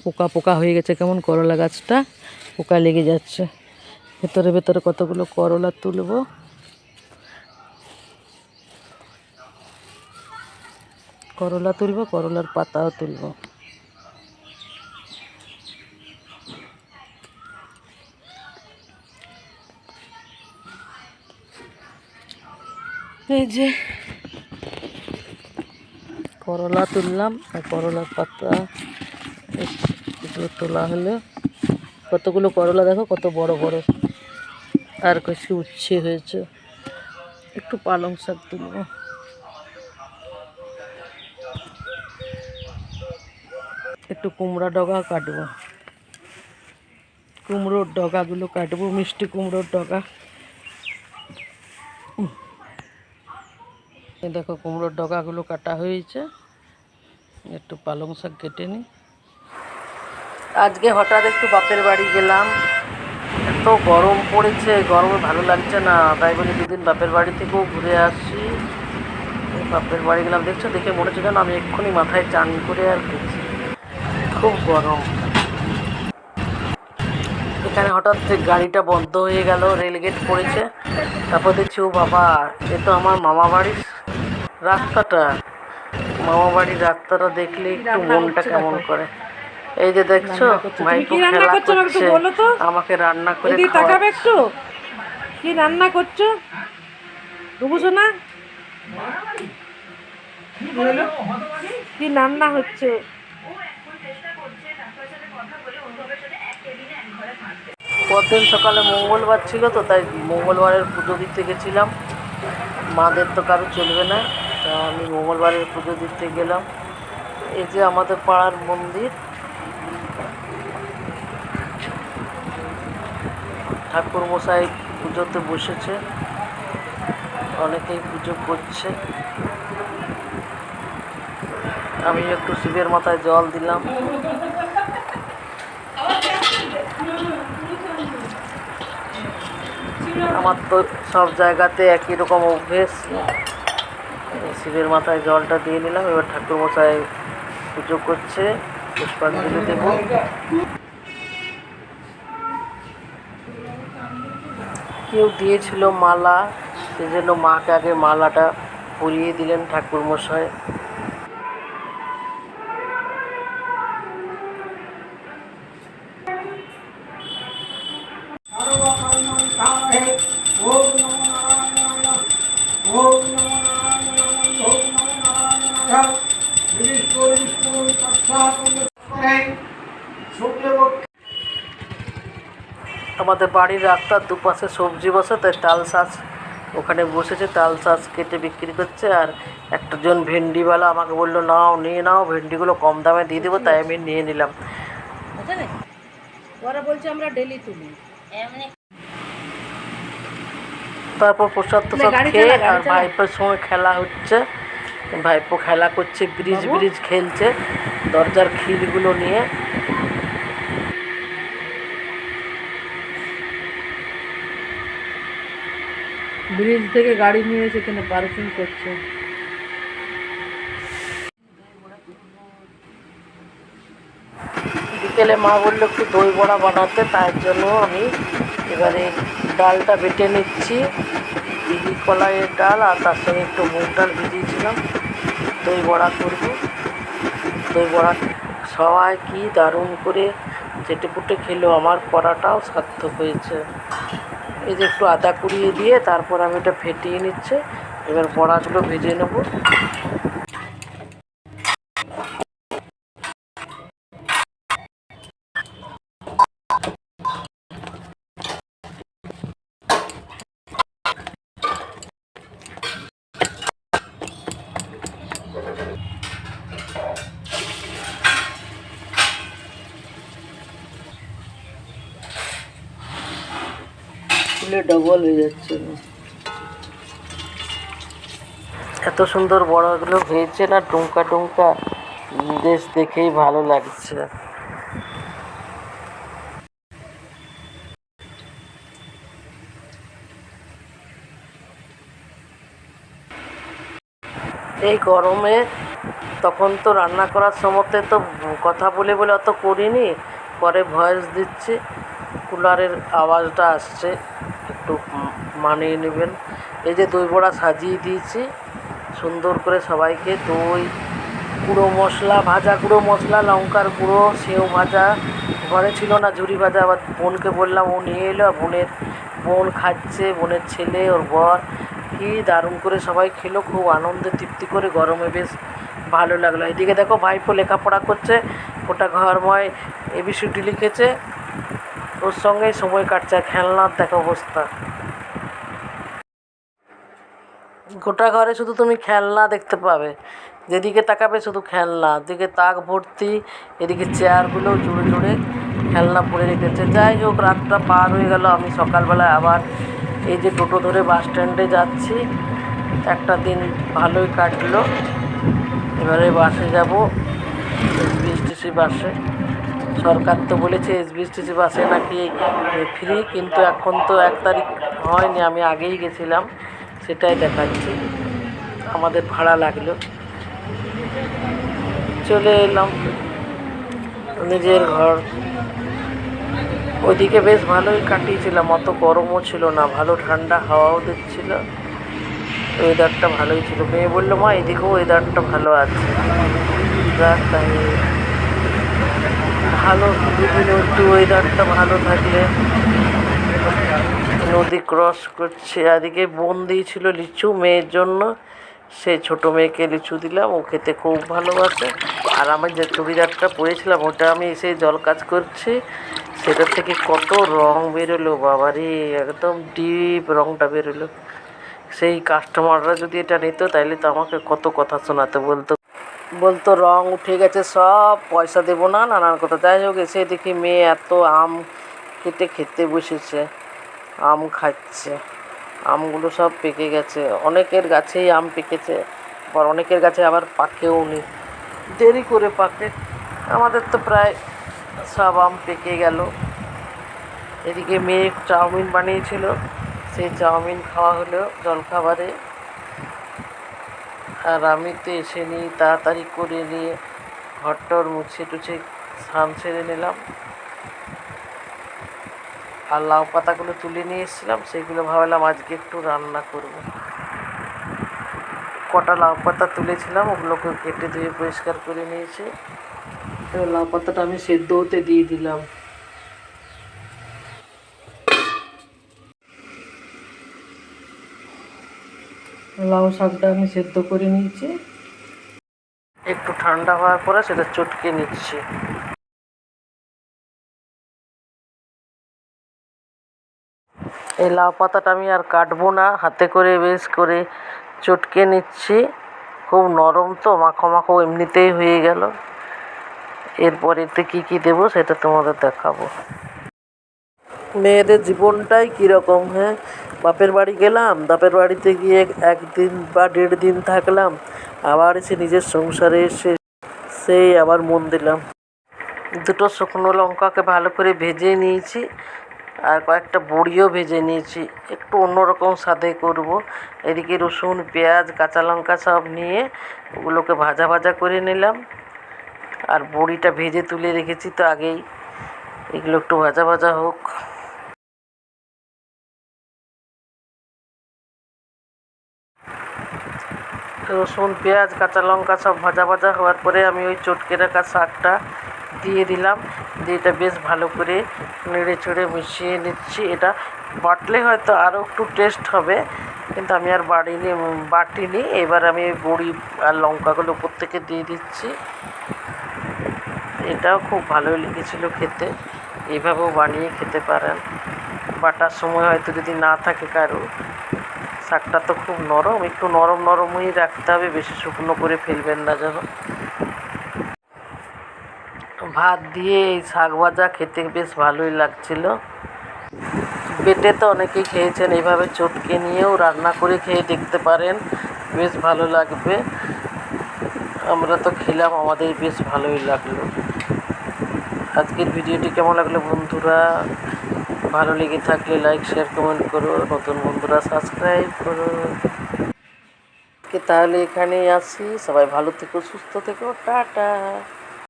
পোকা পোকা হয়ে গেছে, কেমন করলা গাছটা পোকা লেগে যাচ্ছে। ভেতরে ভেতরে কতগুলো করলা তুলবো। করলা তুলবো, করলার পাতাও তুলবো। এই যে করলা তুললাম, আর করলার পাতা এগুলো তোলা হলো। কতগুলো করলা দেখো, কত বড় বড়, আর কিছু উচ্ছে হয়েছে। একটু পালং শাক তুলবো। একটু কুমড়া ডগা কাটবো, কুমড়োর ডগাগুলো কাটবো, মিষ্টি কুমড়োর ডগা। দেখো কুমড়োর ডগাগুলো কাটা হয়েছে। একটু পালং শাক কেটে নিই। আজকে হঠাৎ একটু বাপের বাড়ি গেলাম। এত গরম পড়েছে, গরমে ভালো লাগছে না, তাই বলে দুদিন বাপের বাড়ি থেকেও ঘুরে আসি। বাপের বাড়ি গেলাম, দেখছো, দেখে মনে হচ্ছে যেন আমি এক্ষুনি মাথায় চান করে আর গেছি। খুব গরম। এখানে হঠাৎ গাড়িটা বন্ধ হয়ে গেল, রেলগেট পড়েছে। তারপর দেখছি ও বাবা, এ তো আমার মামা বাড়ির রাস্তাটা। মামা বাড়ির রাস্তাটা দেখলে একটু মনটা কেমন করে। এই যে দেখছো ভাইপো খেলা করছে, আমাকে রান্না করে খাওয়াচ্ছে। একটু কি রান্না করছো রুবুসো না? কি রান্না হচ্ছে? পরদিন সকালে মঙ্গলবার ছিল তো, তাই মঙ্গলবারের পুজো দিতে গেছিলাম। মাদের তো কারো চলবে না, তা আমি মঙ্গলবারের পুজো দিতে গেলাম। এই যে আমাদের পাড়ার মন্দির, ঠাকুর মশাই পুজোতে বসেছে, অনেকেই পুজো করছে। আমি একটু শিবের মাথায় জল দিলাম। আমার তো সব জায়গাতে একই রকম অভ্যেস, শিবের মাথায় জলটা দিয়ে নিলাম। এবার ঠাকুর মশাই পুজো করছে, পুষ্পাঞ্জলি দেব। কেউ দিয়েছিল মালা, সেজন্য মাকে আগে মালাটা পরিয়ে দিলেন ঠাকুর মশাই। আমাদের বাড়ির রাস্তার দুপাশে সবজি বসে, তাই তাল শাঁস ওখানে বসেছে, তাল শাঁস কেটে বিক্রি করছে। আর একটা জন ভেন্ডিওয়ালা আমাকে বললো নাও, নিয়ে নাও, ভেন্ডিগুলো কম দামে দিয়ে দেবো, তাই আমি নিয়ে নিলাম। ওরা বলছে আমরা ডেলি তুলি। তারপর প্রসাদ তোসাদ খেয়ে আর ভাইপোর সঙ্গে খেলা হচ্ছে। ভাইপো খেলা করছে, ব্রিজ ব্রিজ খেলছে দরজার খিলগুলো নিয়ে। ব্রিজ থেকে গাড়ি নিয়ে এসে এখানে পার্কিং করছে। বিকেলে মা বললো একটু দই বড়া বানাতে, তার জন্য আমি এবারে ডালটা বেটে নিচ্ছি। বিড়ি কলাইয়ের ডাল আর তার সঙ্গে একটু মুগ ডাল ভিজিয়েছিলাম, দই বড়া করব। দই বড়া সবাই কি দারুণ করে চেটে পুটে খেলো, আমার করাটাও সার্থক হয়েছে। এই যে একটু আদা কুড়িয়ে দিয়ে তারপর আমি এটা ফেটিয়ে নিচ্ছে। এবার বড়াগুলো ভেজে নেব। ডবল হয়ে যাচ্ছে, এত সুন্দর বড়াগুলো হয়েছে না, টুমকা টুমকা, বেশ দেখেই ভালো লাগছে। এই গরমে তখন তো রান্না করার সময়তে তো কথা বলে বলে অত করিনি, পরে ভয়েস দিচ্ছি, কুলারের আওয়াজটা আসছে, একটু মানিয়ে নেবেন। এই যে দই বড়া সাজিয়ে দিয়েছি সুন্দর করে সবাইকে। দই, গুঁড়ো মশলা, ভাজা গুঁড়ো মশলা, লঙ্কার গুঁড়ো, সেও ভাজা ঘরে ছিল না, ঝুরি ভাজা আবার বোনকে বললাম, ও নিয়ে এলো। বোন খাচ্ছে, বোনের ছেলে, ওর বর, কি দারুণ করে সবাই খেলো, খুব আনন্দে তৃপ্তি করে, গরমে বেশ ভালো লাগলো। এদিকে দেখো ভাইপো লেখাপড়া করছে, ওটা ঘরময় এবিসিডি লিখেছে, ওর সঙ্গেই সময় কাটছে। খেলনার দেখো অবস্থা, গোটা ঘরে শুধু তুমি খেলনা দেখতে পাবে, যেদিকে তাকাবে শুধু খেলনা, দিকে তাক ভর্তি, এদিকে চেয়ারগুলো জুড়ে জুড়ে খেলনা পড়ে রেখেছে। যাই হোক, রাতটা পার হয়ে গেল। আমি সকালবেলায় আবার এই যে টোটো ধরে বাস স্ট্যান্ডে যাচ্ছি। একটা দিন ভালোই কাটলো। এবারে বাসে যাব, এসবিএসটিসি বাসে। সরকার তো বলেছে এসবিএসটিসি বাসে নাকি ফ্রি, কিন্তু এখন তো 1 তারিখ হয়নি, আমি আগেই গেছিলাম, সেটাই দেখাচ্ছি। আমাদের ভাড়া লাগলো, চলে এলাম নিজের ঘর। ওইদিকে বেশ ভালোই কাটিয়েছিলাম, অত গরমও ছিল না, ভালো ঠান্ডা হাওয়াও দিচ্ছিল, ওয়েদারটা ভালোই ছিল। মেয়ে বললো, মা এদিকেও ওয়েদারটা ভালো আছে। যাক, তাই ভালো, দুদিন একটু ওয়েদারটা ভালো থাকলে। নদী ক্রস করছে, এদিকে বোন দিয়েছিল লিচু মেয়ের জন্য, সেই ছোটো মেয়েকে লিচু দিলাম, ও খেতে খুব ভালোবাসে। আর আমি যে চুড়িদারটা পরেছিলাম ওটা আমি এসে জল কাজ করছি, সেটার থেকে কত রং বেরোলো বাবারে, একদম ডিপ রংটা বেরোলো। সেই কাস্টমাররা যদি এটা নিত তাইলে তো আমাকে কত কথা শোনাতে, বলতো রং উঠে গেছে সব, পয়সা দেবো না, নানান কথা। যাই হোক, এসে দেখি মেয়ে এত আম কেটে খেতে বসেছে, আম খাচ্ছে। আমগুলো সব পেকে গেছে, অনেকের গাছেই আম পেকেছে, আবার অনেকের গাছে আবার পাকেও নি, দেরি করে পাকে। আমাদের তো প্রায় সব আম পেকে গেল। এদিকে মেয়ে চাউমিন বানিয়েছিল, সেই চাউমিন খাওয়া হলো জলখাবারে। আর আমি তো এসে নিয়ে তাড়াতাড়ি করে নিয়ে ঘরটর মুছে টুছে স্নান সেরে নিলাম। আর লাউ পাতাগুলো তুলে নিয়ে এসেছিলাম, সেগুলো ভাবলাম আজকে একটু রান্না করব। কটা লাউ পাতা তুলেছিলাম, ওগুলোকে কেটে ধুয়ে পরিষ্কার করে নিয়েছি। এবার লাউ পাতাটা আমি সেদ্ধ হতে দিয়ে দিলাম। লাউ শাকটা আমি সেদ্ধ করে নিয়েছি, একটু ঠান্ডা হওয়ার পরে সেটা চটকে নিচ্ছি। এই লাউ পাতাটা আমি আর কাটবো না, হাতে করে বেশ করে চটকে নিচ্ছি। খুব নরম তো, মাখো মাখো এমনিতেই হয়ে গেল। এরপরেতে কী কী দেবো সেটা তোমাদের দেখাবো। মেয়েদের জীবনটাই কীরকম, হ্যাঁ, বাপের বাড়ি গেলাম, বাপের বাড়িতে গিয়ে 1 দিন বা 1.5 দিন থাকলাম, আবার এসে নিজের সংসারে এসে সেই আবার মন দিলাম। 2টো শুকনো লঙ্কাকে ভালো করে ভেজে নিয়েছি, আর কয়েকটা বড়িও ভেজে নিয়েছি, একটু অন্যরকম স্বাদে করব। এদিকে রসুন, পেঁয়াজ, কাঁচা লঙ্কা সব নিয়ে ওগুলোকে ভাজা ভাজা করে নিলাম। আর বড়িটা ভেজে তুলে রেখেছি তো আগেই, এগুলো একটু ভাজা ভাজা হোক। রসুন, পেঁয়াজ, কাঁচা লঙ্কা সব ভাজা ভাজা হওয়ার পরে আমি ওই চটকে রাখা শাকটা দিয়ে দিলাম, দিয়ে এটা বেশ ভালো করে নেড়ে চেড়ে মিশিয়ে নিচ্ছি। এটা বাটলে হয়তো আরও একটু টেস্ট হবে, কিন্তু আমি আর বাটিনি। এবার আমি ওই বড়ি আর লঙ্কাগুলো উপর থেকে দিয়ে দিচ্ছি। এটাও খুব ভালোই লেগেছিলো খেতে, এইভাবেও বানিয়ে খেতে পারেন। বাটার সময় হয়তো যদি না থাকে কারো, শাকটা তো খুব নরম, একটু নরম নরমই রাখতে হবে, বেশি শুকনো করে ফেলবেন না যেন। ভাত দিয়ে এই শাক ভাজা খেতে বেশ ভালোই লাগছিল। বেটে তো অনেকেই খেয়েছেন, এইভাবে চটকে নিয়েও রান্না করে খেয়ে দেখতে পারেন, বেশ ভালো লাগবে। আমরা তো খেলাম, আমাদের বেশ ভালোই লাগলো। আজকের ভিডিওটি কেমন লাগলো বন্ধুরা? ভালো লেগে থাকলে লাইক, শেয়ার, কমেন্ট করো। নতুন বন্ধুরা সাবস্ক্রাইব করো। তাহলে এখানেই আসি, সবাই ভালো থেকো, সুস্থ থেকো, টাটা।